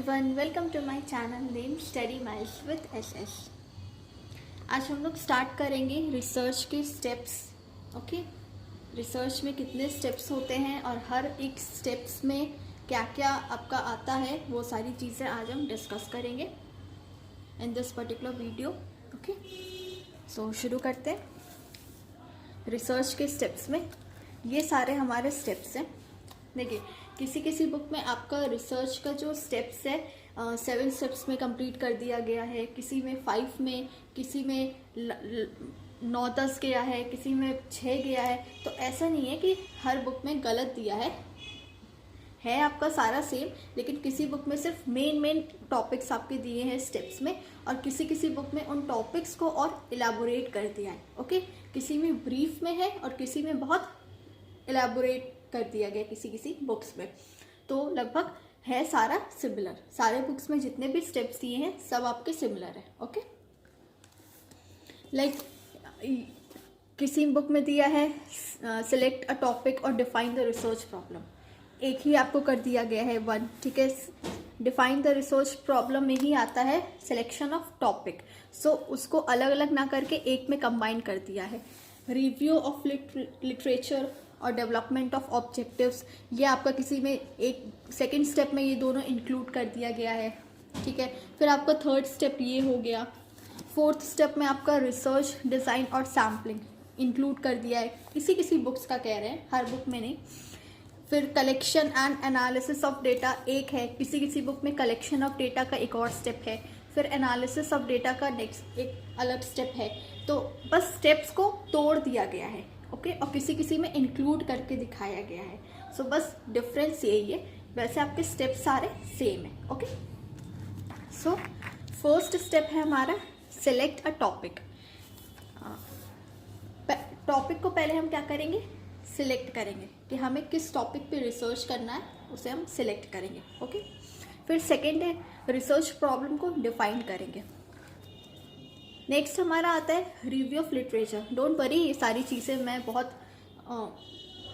Everyone, welcome to my channel name study miles with SS. आज हम लोग start करेंगे रिसर्च के स्टेप्स। ओके, रिसर्च में कितने स्टेप्स होते हैं और हर एक स्टेप्स में क्या क्या आपका आता है, वो सारी चीज़ें आज हम डिस्कस करेंगे in this particular video. Okay, so शुरू करते हैं। रिसर्च के स्टेप्स में ये सारे हमारे स्टेप्स हैं। देखिए, किसी किसी बुक में आपका रिसर्च का जो स्टेप्स है 7 स्टेप्स में कंप्लीट कर दिया गया है, किसी में 5 में, किसी में 9-10 गया है, किसी में 6 गया है। तो ऐसा नहीं है कि हर बुक में गलत दिया है आपका सारा सेम, लेकिन किसी बुक में सिर्फ मेन टॉपिक्स आपके दिए हैं स्टेप्स में, और किसी किसी बुक में उन टॉपिक्स को और इलाबोरेट कर दिया है। ओके, किसी में ब्रीफ में है और किसी में बहुत इलाबोरेट कर दिया गया किसी किसी बुक्स में। तो लगभग है सारा सिमिलर, सारे बुक्स में जितने भी स्टेप्स दिए हैं सब आपके सिमिलर है। ओके, लाइक किसी बुक में दिया है सिलेक्ट अ टॉपिक और डिफाइन द रिसर्च प्रॉब्लम, एक ही आपको कर दिया गया है 1। ठीक है, डिफाइन द रिसर्च प्रॉब्लम में ही आता है सिलेक्शन ऑफ टॉपिक, सो उसको अलग अलग ना करके एक में कंबाइन कर दिया है। रिव्यू ऑफ लिटरेचर और डेवलपमेंट ऑफ ऑब्जेक्टिव्स, ये आपका किसी में एक सेकंड स्टेप में ये दोनों इंक्लूड कर दिया गया है। ठीक है, फिर आपका थर्ड स्टेप ये हो गया। फोर्थ स्टेप में आपका रिसर्च डिज़ाइन और सैम्पलिंग इंक्लूड कर दिया है, किसी किसी बुक्स का कह रहे हैं, हर बुक में नहीं। फिर collection and analysis of data एक है, किसी किसी बुक में कलेक्शन ऑफ डेटा का एक और स्टेप है, फिर एनालिसिस ऑफ डेटा का नेक्स्ट एक अलग स्टेप है। तो बस स्टेप्स को तोड़ दिया गया है। ओके, और किसी किसी में इंक्लूड करके दिखाया गया है। सो बस डिफरेंस यही है, वैसे आपके स्टेप सारे सेम है। ओके, सो फर्स्ट स्टेप है हमारा सिलेक्ट अ टॉपिक। टॉपिक को पहले हम क्या करेंगे, सिलेक्ट करेंगे कि हमें किस टॉपिक पे रिसर्च करना है, उसे हम सिलेक्ट करेंगे। ओके, फिर सेकेंड है रिसर्च प्रॉब्लम को डिफाइन करेंगे। नेक्स्ट हमारा आता है review of literature. Don't worry, ये सारी चीज़ें मैं बहुत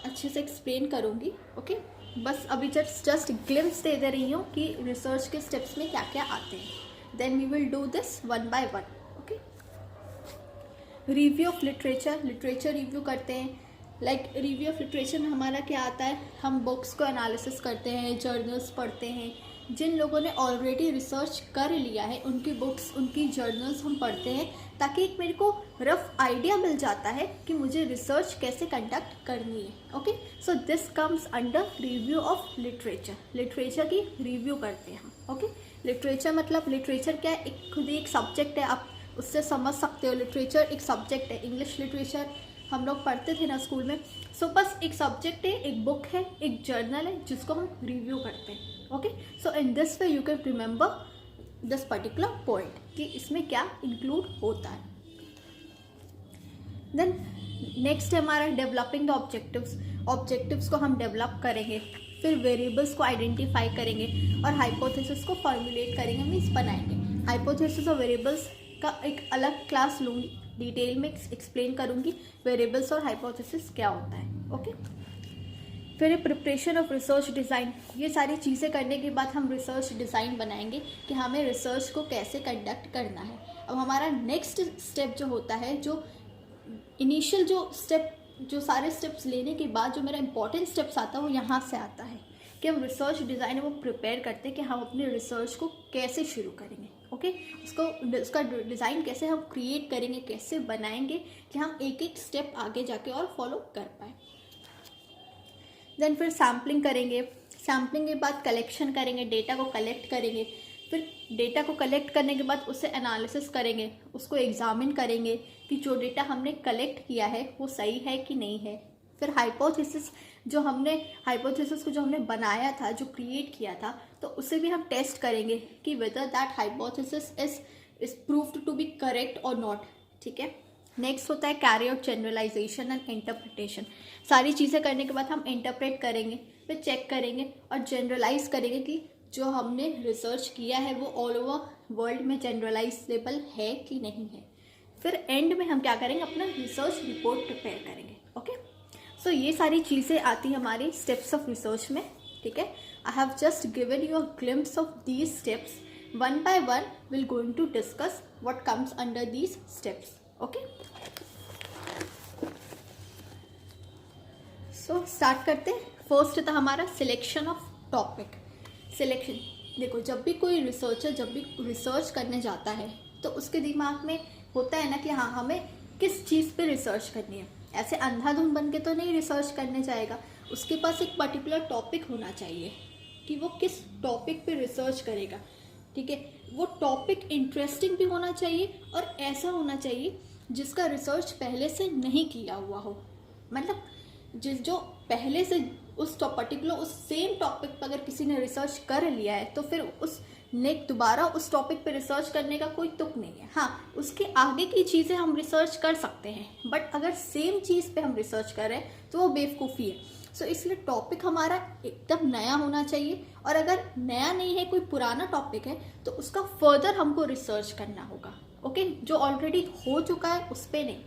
अच्छे से एक्सप्लेन करूँगी। ओके, बस अभी जस्ट ग्लिम्स दे रही हूँ कि रिसर्च के स्टेप्स में क्या क्या आते हैं। Then we will do this 1 by 1। Okay, review of literature, literature review करते हैं। लाइक रिव्यू ऑफ लिटरेचर में हमारा क्या आता है, हम बुक्स को एनालिसिस करते हैं, जर्नल्स पढ़ते हैं। जिन लोगों ने ऑलरेडी रिसर्च कर लिया है उनकी बुक्स, उनकी जर्नल्स हम पढ़ते हैं, ताकि एक मेरे को रफ आइडिया मिल जाता है कि मुझे रिसर्च कैसे कंडक्ट करनी है। Okay, so this comes under review of literature. Literature की रिव्यू करते हैं हम। ओके, लिटरेचर मतलब लिटरेचर क्या है, एक खुद ही एक सब्जेक्ट है, आप उससे समझ सकते हो। लिटरेचर एक सब्जेक्ट है, इंग्लिश लिटरेचर हम लोग पढ़ते थे ना स्कूल में। सो बस एक सब्जेक्ट है, एक बुक है, एक जर्नल है, जिसको हम रिव्यू करते हैं। Okay, so in this way you can remember this particular point कि इसमें क्या इंक्लूड होता है। देन नेक्स्ट है हमारा डेवलपिंग द ऑब्जेक्टिव्स। ऑब्जेक्टिव्स को हम डेवलप करेंगे, फिर वेरिएबल्स को आइडेंटिफाई करेंगे और हाइपोथेसिस को फॉर्मुलेट करेंगे, मीन्स बनाएंगे। हाइपोथेसिस और वेरिएबल्स का एक अलग क्लास लूँगी, डिटेल में एक्सप्लेन करूँगी वेरिएबल्स और हाइपोथेसिस क्या होता है। ओके, फिर प्रिपरेशन ऑफ रिसर्च डिज़ाइन। ये सारी चीज़ें करने के बाद हम रिसर्च डिज़ाइन बनाएंगे कि हमें रिसर्च को कैसे कंडक्ट करना है। अब हमारा नेक्स्ट स्टेप जो होता है, जो इनिशियल जो सारे स्टेप्स लेने के बाद जो मेरा इंपॉर्टेंट स्टेप्स आता है, वो यहाँ से आता है कि हम रिसर्च डिज़ाइन वो प्रिपेयर करते हैं कि हम अपने रिसर्च को कैसे शुरू करेंगे। ओके, उसका डिज़ाइन कैसे हम क्रिएट करेंगे, कैसे बनाएंगे कि हम एक एक स्टेप आगे जाके और फॉलो कर पाएँ। देन फिर सैम्पलिंग करेंगे। सैम्पलिंग के बाद कलेक्शन करेंगे, डेटा को कलेक्ट करेंगे। फिर डेटा को कलेक्ट करने के बाद उससे एनालिसिस करेंगे, उसको एग्जामिन करेंगे कि जो डेटा हमने कलेक्ट किया है वो सही है कि नहीं है। फिर हाइपोथेसिस को जो हमने बनाया था, जो क्रिएट किया था, तो उसे भी हम टेस्ट करेंगे कि whether that hypothesis is proved to be correct और नॉट। ठीक है, नेक्स्ट होता है carry out generalization and interpretation. सारी चीज़ें करने के बाद हम इंटरप्रेट करेंगे, फिर चेक करेंगे और जनरलाइज करेंगे कि जो हमने रिसर्च किया है वो ऑल ओवर वर्ल्ड में जनरलाइजेबल है कि नहीं है। फिर एंड में हम क्या करेंगे, अपना रिसर्च रिपोर्ट प्रिपेयर करेंगे। ओके, सो ये सारी चीज़ें आती हमारी स्टेप्स ऑफ रिसर्च में। ठीक है, I have just given you a glimpse of these steps. One by one will going to discuss what comes under these steps. Okay, so start करते हैं. फर्स्ट था हमारा सिलेक्शन ऑफ टॉपिक. सिलेक्शन, देखो जब भी कोई रिसर्चर जब भी रिसर्च करने जाता है तो उसके दिमाग में होता है ना कि हाँ हमें किस चीज़ पे रिसर्च करनी है. ऐसे अंधाधुंध बन के तो नहीं रिसर्च करने जाएगा. उसके पास एक पर्टिकुलर टॉपिक होना चाहिए कि वो किस टॉपिक पे रिसर्च करेगा. ठीक है, वो टॉपिक इंटरेस्टिंग भी होना चाहिए और ऐसा होना चाहिए जिसका रिसर्च पहले से नहीं किया हुआ हो. मतलब जो पहले से उस पर्टिकुलर उस सेम टॉपिक पर अगर किसी ने रिसर्च कर लिया है तो फिर उस दोबारा उस टॉपिक पे रिसर्च करने का कोई तुक नहीं है. हाँ, उसके आगे की चीज़ें हम रिसर्च कर सकते हैं, बट अगर सेम चीज़ पे हम रिसर्च कर रहे हैं तो वो बेवकूफ़ी है. सो इसलिए टॉपिक हमारा एकदम नया होना चाहिए, और अगर नया नहीं है, कोई पुराना टॉपिक है, तो उसका फर्दर हमको रिसर्च करना होगा. ओके, जो ऑलरेडी हो चुका है उस पर नहीं.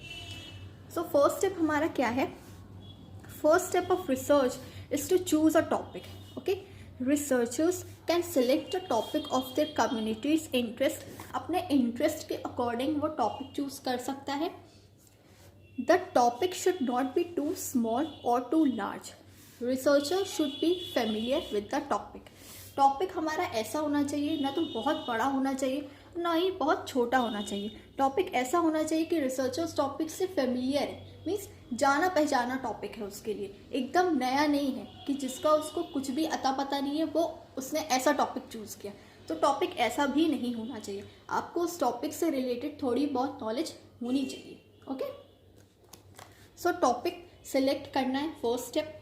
सो फर्स्ट स्टेप हमारा क्या है? First step of research is to choose a topic. Okay, researchers can select a topic of their communities interest. अपने इंटरेस्ट के अकॉर्डिंग वो टॉपिक चूज कर सकता है. The topic should not be too small और too large. Researcher should be familiar with the topic. Topic हमारा ऐसा होना चाहिए, ना तो बहुत बड़ा होना चाहिए ना ही बहुत छोटा होना चाहिए. टॉपिक ऐसा होना चाहिए कि रिसर्चर्स टॉपिक से फेमिलियर है, मीन्स जाना पहचाना टॉपिक है उसके लिए. एकदम नया नहीं है कि जिसका उसको कुछ भी अता पता नहीं है, वो उसने ऐसा टॉपिक चूज़ किया. तो टॉपिक ऐसा भी नहीं होना चाहिए. आपको उस टॉपिक से रिलेटेड थोड़ी बहुत नॉलेज होनी चाहिए. ओके, सो टॉपिक सिलेक्ट करना है फर्स्ट स्टेप.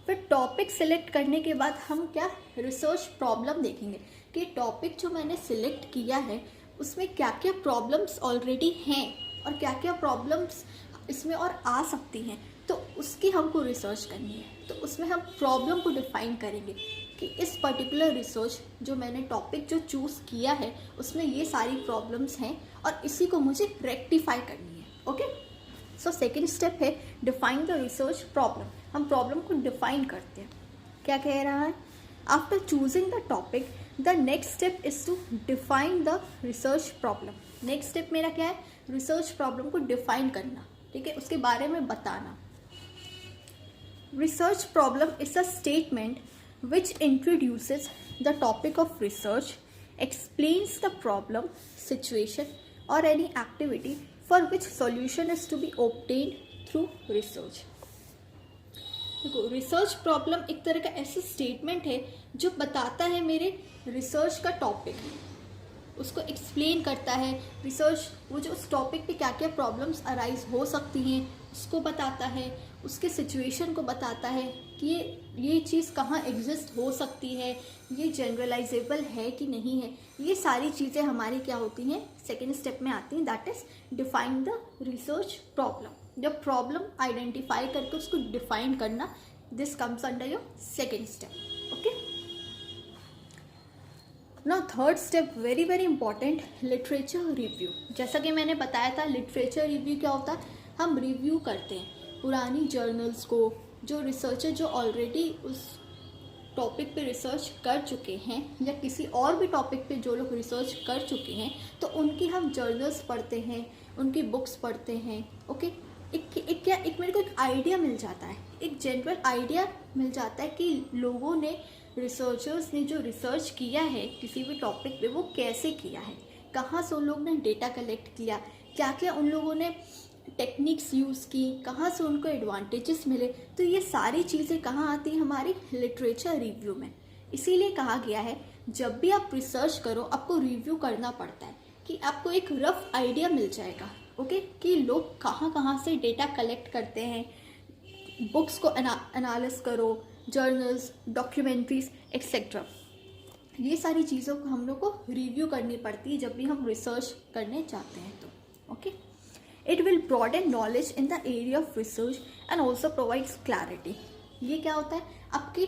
फिर टॉपिक सिलेक्ट करने के बाद हम क्या रिसर्च प्रॉब्लम देखेंगे कि टॉपिक जो मैंने सिलेक्ट किया है उसमें क्या क्या प्रॉब्लम्स ऑलरेडी हैं और क्या क्या प्रॉब्लम्स इसमें और आ सकती हैं. तो उसकी हमको रिसर्च करनी है. तो उसमें हम प्रॉब्लम को डिफाइन करेंगे कि इस पर्टिकुलर रिसर्च जो मैंने टॉपिक जो चूज़ किया है उसमें ये सारी प्रॉब्लम्स हैं और इसी को मुझे रेक्टिफाई करनी है. ओके, सो सेकेंड स्टेप है डिफाइन द रिसर्च प्रॉब्लम. हम प्रॉब्लम को डिफाइन करते हैं. क्या कह रहा है? After choosing the topic the next step is to define the research problem. Next step मेरा क्या है? रिसर्च प्रॉब्लम को डिफाइन करना. ठीक है, उसके बारे में बताना. Research problem is a statement which introduces the topic of research, explains the problem, situation और any activity for which solution is to be obtained through research. देखो, रिसर्च प्रॉब्लम एक तरह का ऐसा स्टेटमेंट है जो बताता है मेरे रिसर्च का टॉपिक, उसको एक्सप्लेन करता है. रिसर्च वो जो उस टॉपिक पे क्या क्या प्रॉब्लम्स अराइज हो सकती हैं उसको बताता है, उसके सिचुएशन को बताता है कि ये चीज़ कहाँ एग्जिस्ट हो सकती है, ये जनरलाइजेबल है कि नहीं है. ये सारी चीज़ें हमारी क्या होती हैं, सेकेंड स्टेप में आती हैं. That is define the research problem. जब प्रॉब्लम आइडेंटिफाई करके उसको डिफाइन करना, this comes under your second step. Okay, now third step very very important, literature review. जैसा कि मैंने बताया था, लिटरेचर रिव्यू क्या होता है? हम रिव्यू करते हैं पुरानी जर्नल्स को. जो रिसर्चर जो ऑलरेडी उस टॉपिक पे रिसर्च कर चुके हैं या किसी और भी टॉपिक पे जो लोग रिसर्च कर चुके हैं, तो उनकी हम जर्नल्स पढ़ते हैं, उनकी बुक्स पढ़ते हैं. ओके, एक मेरे को एक आइडिया मिल जाता है, एक जनरल आइडिया मिल जाता है कि लोगों ने, रिसर्चर्स ने जो रिसर्च किया है किसी भी टॉपिक पे वो कैसे किया है, कहाँ से उन लोगों ने डेटा कलेक्ट किया, क्या क्या उन लोगों ने टेक्निक्स यूज़ की, कहाँ से उनको एडवांटेजेस मिले. तो ये सारी चीज़ें कहाँ आती हैं? हमारी लिटरेचर रिव्यू में. इसीलिए कहा गया है जब भी आप रिसर्च करो आपको रिव्यू करना पड़ता है कि आपको एक रफ आइडिया मिल जाएगा. ओके, कि लोग कहाँ कहाँ से डेटा कलेक्ट करते हैं. बुक्स को एनालिस करो, जर्नल्स, डॉक्यूमेंट्रीज एक्सेट्रा. ये सारी चीज़ों को हम लोग को रिव्यू करनी पड़ती है जब भी हम रिसर्च करने जाते हैं. तो okay, it will broaden knowledge in the area of research and also provides clarity. ये क्या होता है? आपकी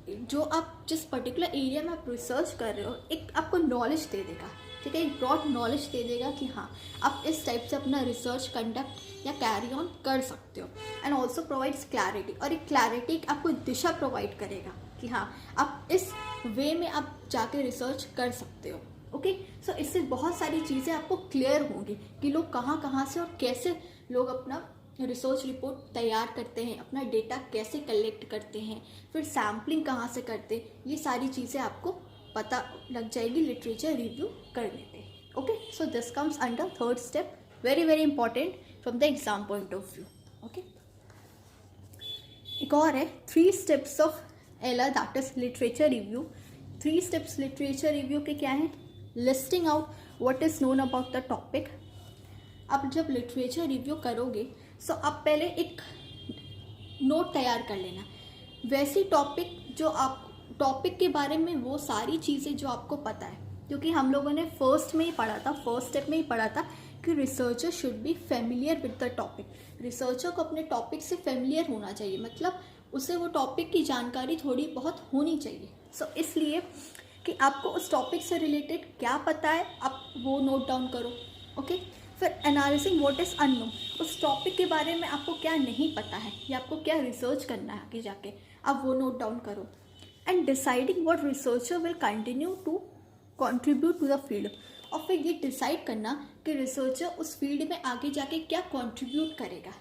जो आप जिस पर्टिकुलर एरिया में आप रिसर्च कर रहे हो, एक आपको नॉलेज दे देगा. ठीक है, एक ब्रॉड नॉलेज दे देगा कि हाँ आप इस टाइप से अपना रिसर्च कंडक्ट या कैरी ऑन कर सकते हो. एंड ऑल्सो प्रोवाइड्स क्लैरिटी, और एक क्लैरिटी आपको दिशा प्रोवाइड करेगा. कि हाँ आप इस वे में आप जाके रिसर्च कर सकते हो। ओके, सो इससे बहुत सारी चीज़ें आपको क्लियर होंगी कि लोग कहाँ कहाँ से और कैसे लोग अपना रिसर्च रिपोर्ट तैयार करते हैं, अपना डेटा कैसे कलेक्ट करते हैं, फिर सैम्पलिंग कहाँ से करते हैं, ये सारी चीज़ें आपको पता लग जाएगी लिटरेचर रिव्यू करने पे। Okay, so this comes under third step, very important from the exam point of view. Okay, एक और है 3 steps of LR, that is literature review. 3 steps literature review के क्या हैं? Listing out what is known about the topic. आप जब literature review करोगे सो आप पहले एक नोट तैयार कर लेना, वैसी टॉपिक जो आप टॉपिक के बारे में वो सारी चीज़ें जो आपको पता है, क्योंकि हम लोगों ने फर्स्ट स्टेप में ही पढ़ा था कि researcher should be familiar with the topic. Researcher को अपने टॉपिक से फेमिलियर होना चाहिए, मतलब उसे वो टॉपिक की जानकारी थोड़ी बहुत होनी चाहिए। सो इसलिए कि आपको उस टॉपिक से रिलेटेड क्या पता है आप वो नोट डाउन करो। ओके, फिर एनालिसिंग व्हाट इज़ अननोन, उस टॉपिक के बारे में आपको क्या नहीं पता है या आपको क्या रिसर्च करना है आगे जाके, आप वो नोट डाउन करो। And deciding what researcher will continue to contribute to the field, और फिर ये डिसाइड करना कि रिसर्चर उस फील्ड में आगे जाके क्या कंट्रीब्यूट करेगा।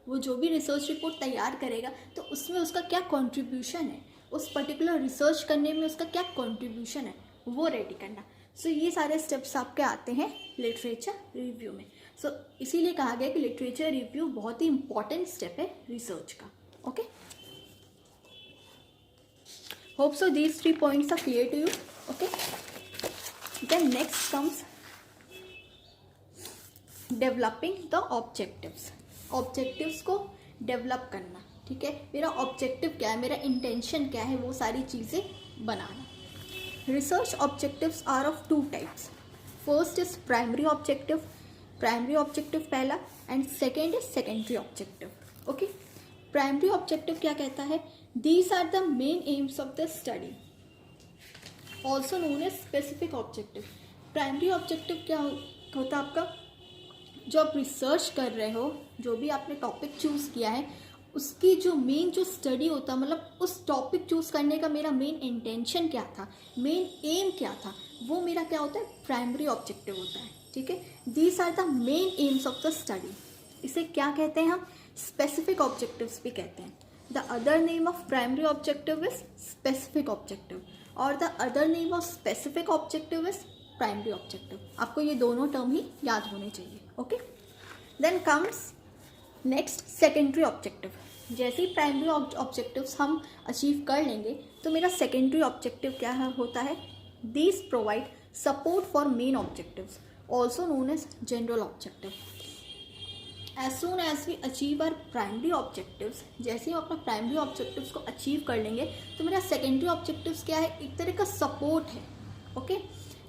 वो जो भी रिसर्च रिपोर्ट तैयार करेगा तो उसमें उसका क्या कंट्रीब्यूशन है, उस पर्टिकुलर रिसर्च करने में उसका क्या कंट्रीब्यूशन है, वो रेडी करना। सो ये सारे स्टेप्स आपके आते हैं लिटरेचर रिव्यू में। सो इसीलिए कहा गया कि लिटरेचर रिव्यू बहुत ही इंपॉर्टेंट स्टेप है रिसर्च का। Okay, hope so these 3 points are clear to you. Okay, then next comes developing the objectives. Objectives को डेवलप करना, ठीक है, मेरा ऑब्जेक्टिव क्या है, मेरा इंटेंशन क्या है, वो सारी चीज़ें बनाना। Research objectives are of 2 types. First is primary objective पहला, and second is secondary objective. Okay, primary objective क्या कहता है? These are the main aims of the study, also known as specific objective. Primary objective क्या होता है आपका? जो आप रिसर्च कर रहे हो, जो भी आपने टॉपिक चूज़ किया है, उसकी जो मेन जो स्टडी होता है, मतलब उस टॉपिक चूज़ करने का मेरा मेन इंटेंशन क्या था, मेन एम क्या था, वो मेरा क्या होता है? प्राइमरी ऑब्जेक्टिव होता है। ठीक है, these are the main aims of the study. इसे क्या कहते हैं हम? स्पेसिफिक ऑब्जेक्टिव्स भी कहते हैं। The other name of primary objective is specific objective, और the other name of specific objective is primary objective. आपको ये दोनों टर्म ही याद होने चाहिए। Okay, then comes next secondary objective. जैसे ही प्राइमरी ऑब्जेक्टिव्स हम अचीव कर लेंगे तो मेरा सेकेंडरी ऑब्जेक्टिव क्या होता है? These provide support for main objectives, also known as general objective. As soon as we achieve our primary objectives, जैसे ही हम अपना प्राइमरी ऑब्जेक्टिव्स को अचीव कर लेंगे तो मेरा सेकेंडरी ऑब्जेक्टिव्स क्या है? एक तरह का सपोर्ट है। ओके,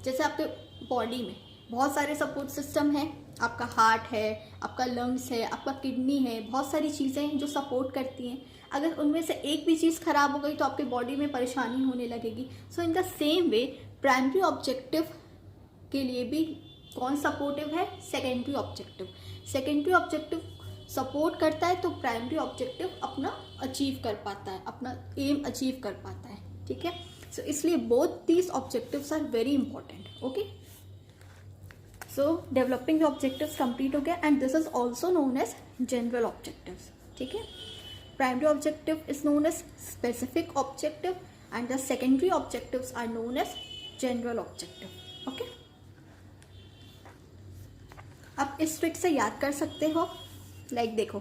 जैसे आपके बॉडी में बहुत सारे सपोर्ट सिस्टम हैं, आपका हार्ट है, आपका लंग्स है, आपका किडनी है, बहुत सारी चीज़ें हैं जो सपोर्ट करती हैं। अगर उनमें से एक भी चीज़ खराब हो गई तो आपके बॉडी में परेशानी होने लगेगी। So in the same way primary objective के लिए भी कौन सपोर्टिव है? Secondary objective. Secondary objective support करता है तो प्राइमरी ऑब्जेक्टिव अपना अचीव कर पाता है, अपना एम अचीव कर पाता है। ठीक है, सो इसलिए both these objectives are very important. Okay, so developing objectives complete हो गया, and this is also known as general objectives. ठीक है, primary objective is known as specific objective and the secondary objectives are known as general objective. Okay, आप इस trick से याद कर सकते हो। लाइक देखो,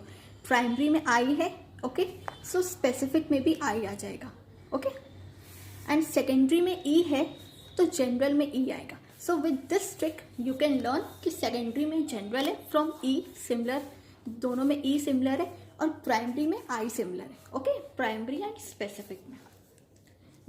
प्राइमरी में आई है, ओके, सो स्पेसिफिक में भी आई आ जाएगा। ओके, एंड सेकेंडरी में ई है तो जनरल में ई आएगा। So with this trick you can learn कि सेकेंडरी में जनरल है फ्रॉम ई सिमिलर, दोनों में ई सिमिलर है, और प्राइमरी में आई सिमिलर है। ओके, प्राइमरी एंड स्पेसिफिक में।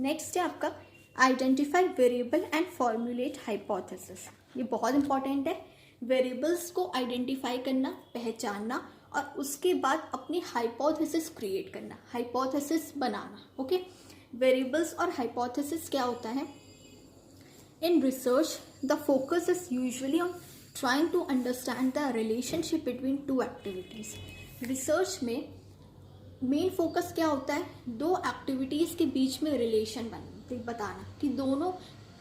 नेक्स्ट है आपका identify variable and formulate hypothesis. ये बहुत इंपॉर्टेंट है। वेरिएबल्स को आइडेंटिफाई करना, पहचानना, और उसके बाद अपनी हाइपोथेसिस क्रिएट करना, हाइपोथेसिस बनाना। ओके, वेरिएबल्स और हाइपोथेसिस क्या होता है? In research, the focus is usually on trying to understand the relationship between two activities. Research में मेन फोकस क्या होता है, दो एक्टिविटीज़ के बीच में रिलेशन बताना कि दोनों,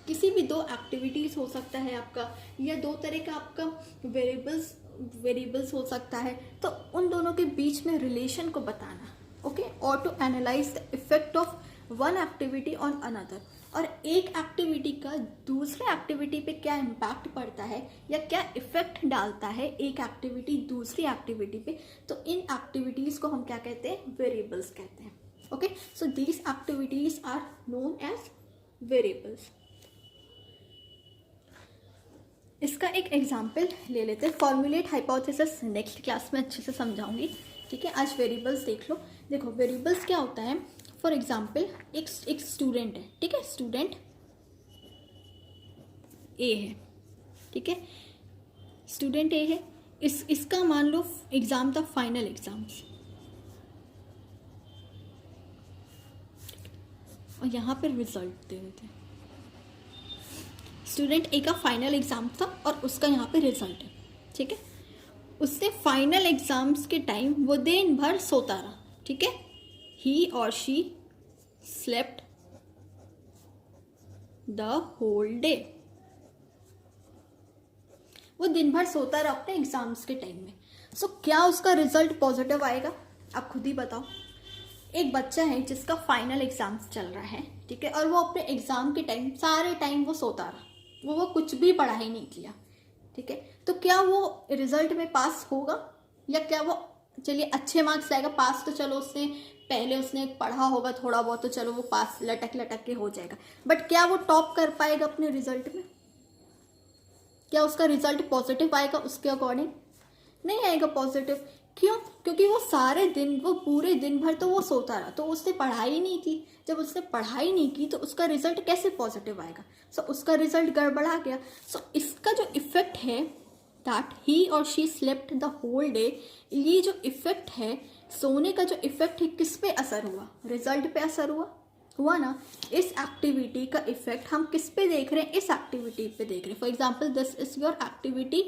किसी भी दो एक्टिविटीज़ हो सकता है आपका, या दो तरह का आपका वेरिएबल्स हो सकता है, तो उन दोनों के बीच में रिलेशन को बताना। ओके, और to analyze the effect of one activity on another, और एक एक्टिविटी का दूसरे एक्टिविटी पे क्या इम्पैक्ट पड़ता है या क्या इफेक्ट डालता है एक एक्टिविटी दूसरी एक्टिविटी पे, तो इन एक्टिविटीज़ को हम क्या कहते हैं, वेरिएबल्स कहते हैं। Okay, so these activities are known as variables. इसका एक एग्जाम्पल ले लेते हैं, फॉर्मुलेट हाइपोथेसिस नेक्स्ट क्लास में अच्छे से समझाऊंगी। ठीक है, आज वेरिएबल्स देख लो। देखो वेरिएबल्स क्या होता है, फॉर एग्जाम्पल एक स्टूडेंट है, ठीक है, स्टूडेंट ए है, ठीक है, स्टूडेंट ए है, इसका मान लो एग्जाम था फाइनल एग्जाम्स, और यहाँ पर रिजल्ट दे देते हैं। स्टूडेंट ए का फाइनल एग्जाम था और उसका यहाँ पे रिजल्ट है, ठीक है। उसने फाइनल एग्जाम्स के टाइम वो दिन भर सोता रहा, ठीक है, he or she slept the whole day. वो दिन भर सोता रहा अपने एग्जाम्स के टाइम में। सो क्या उसका रिजल्ट पॉजिटिव आएगा, आप खुद ही बताओ। एक बच्चा है जिसका फाइनल एग्जाम्स चल रहा है, ठीक है, और वो अपने एग्जाम के टाइम सारे टाइम वो सोता रहा, वो कुछ भी पढ़ाई नहीं किया, ठीक है, तो क्या वो रिजल्ट में पास होगा, या क्या वो, चलिए अच्छे मार्क्स लाएगा, पास तो चलो उसने पहले उसने पढ़ा होगा थोड़ा बहुत, तो चलो वो पास लटक के हो जाएगा, बट क्या वो टॉप कर पाएगा अपने रिजल्ट में, क्या उसका रिजल्ट पॉजिटिव आएगा उसके अकॉर्डिंग, नहीं आएगा पॉजिटिव। क्यों, क्योंकि वो सारे दिन, वो पूरे दिन भर तो वो सोता रहा, तो उसने पढ़ाई नहीं की। जब उसने पढ़ाई नहीं की तो उसका रिजल्ट कैसे पॉजिटिव आएगा, सो उसका रिजल्ट गड़बड़ा गया। सो इसका जो इफेक्ट है, that he or she slept the whole day, ये जो इफेक्ट है, सोने का जो इफेक्ट है, किस पे असर हुआ, रिजल्ट पे असर हुआ ना। इस एक्टिविटी का इफेक्ट हम किस पे देख रहे हैं, इस एक्टिविटी पे देख रहे हैं। For example this is your activity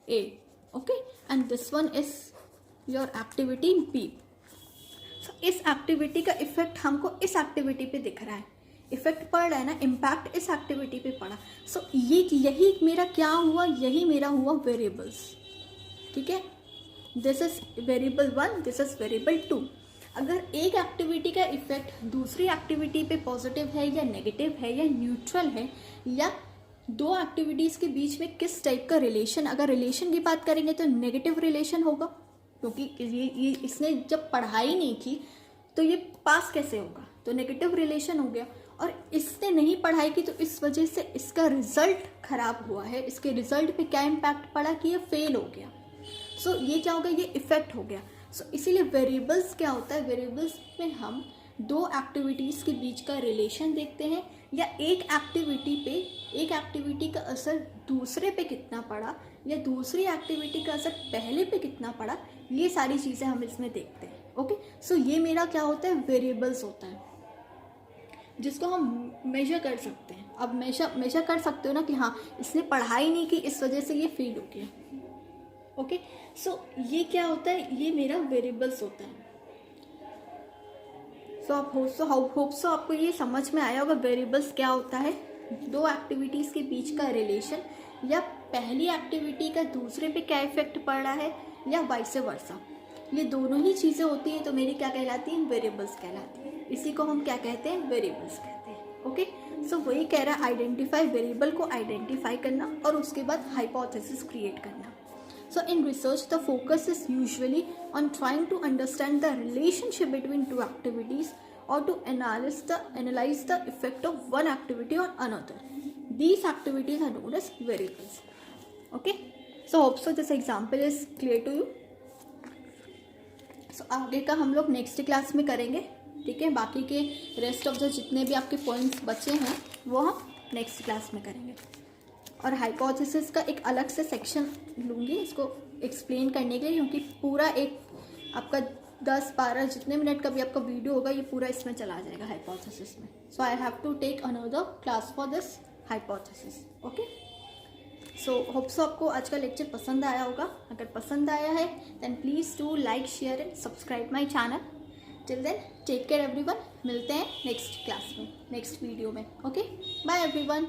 A, okay, and this one is your activity B. So इस एक्टिविटी का इफेक्ट हमको इस एक्टिविटी पे दिख रहा है, इफेक्ट पड़ रहा है ना, इम्पैक्ट इस एक्टिविटी पे पड़ा। सो यही मेरा क्या हुआ, यही मेरा हुआ वेरिएबल्स, ठीक है। This is variable 1, this is variable 2। अगर एक एक्टिविटी का इफेक्ट दूसरी एक्टिविटी पे पॉजिटिव है या नेगेटिव है या न्यूट्रल है, या दो एक्टिविटीज़ के बीच में किस टाइप का रिलेशन, अगर रिलेशन की बात करेंगे तो नेगेटिव रिलेशन होगा, क्योंकि ये इसने जब पढ़ाई नहीं की तो ये पास कैसे होगा, तो नेगेटिव रिलेशन हो गया। और इसने नहीं पढ़ाई की तो इस वजह से इसका रिजल्ट खराब हुआ है, इसके रिजल्ट पे क्या इम्पैक्ट पड़ा कि ये फेल हो गया। सो ये क्या हो गया, ये इफेक्ट हो गया। सो इसीलिए वेरिएबल्स क्या होता है, वेरिएबल्स में हम दो एक्टिविटीज़ के बीच का रिलेशन देखते हैं, या एक एक्टिविटी का असर दूसरे पे कितना पड़ा, या दूसरी एक्टिविटी का असर पहले पे कितना पड़ा, ये सारी चीज़ें हम इसमें देखते हैं। ओके, सो ये मेरा क्या होता है, वेरिएबल्स होता है, जिसको हम मेजर कर सकते हैं। अब मेजर कर सकते हो ना कि हाँ इसने पढ़ाई नहीं की इस वजह से ये फेल हो गया। ओके, सो ये क्या होता है, ये मेरा वेरिएबल्स होता है। सो आप होप सो आपको ये समझ में आया होगा वेरिएबल्स क्या होता है, दो एक्टिविटीज़ के बीच का रिलेशन, या पहली एक्टिविटी का दूसरे पे क्या इफेक्ट पड़ रहा है, या वाइस वर्सा, ये दोनों ही चीज़ें होती हैं तो मेरी क्या कहलाती हैं, वेरिएबल्स कहलाती हैं। इसी को हम क्या कहते हैं, वेरिएबल्स कहते हैं। ओके, सो वही कह रहा है, आइडेंटिफाई, वेरिएबल को आइडेंटिफाई करना और उसके बाद हाइपोथेसिस क्रिएट करना। So in research, the focus is usually on trying to understand the relationship between two activities, or to analyze the effect of one activity on another. These activities are known as variables. Okay, so hope so this example is clear to you. So आगे का हम लोग next class में करेंगे, ठीक है। बाकी के रेस्ट ऑफ द जितने भी आपके पॉइंट्स बचे हैं वो हम नेक्स्ट क्लास में करेंगे। और हाइपोथेसिस का एक अलग से सेक्शन लूँगी इसको एक्सप्लेन करने के लिए, क्योंकि पूरा एक आपका 10-12 जितने मिनट का भी आपका वीडियो होगा ये पूरा इसमें चला जाएगा हाइपोथेसिस में। So I have to take another class for this hypothesis. Okay, so hope so आपको आज का लेक्चर पसंद आया होगा। अगर पसंद आया है then please do like, share and subscribe my channel. Till then take care everyone, मिलते हैं नेक्स्ट क्लास में, नेक्स्ट वीडियो में। Okay, bye everyone.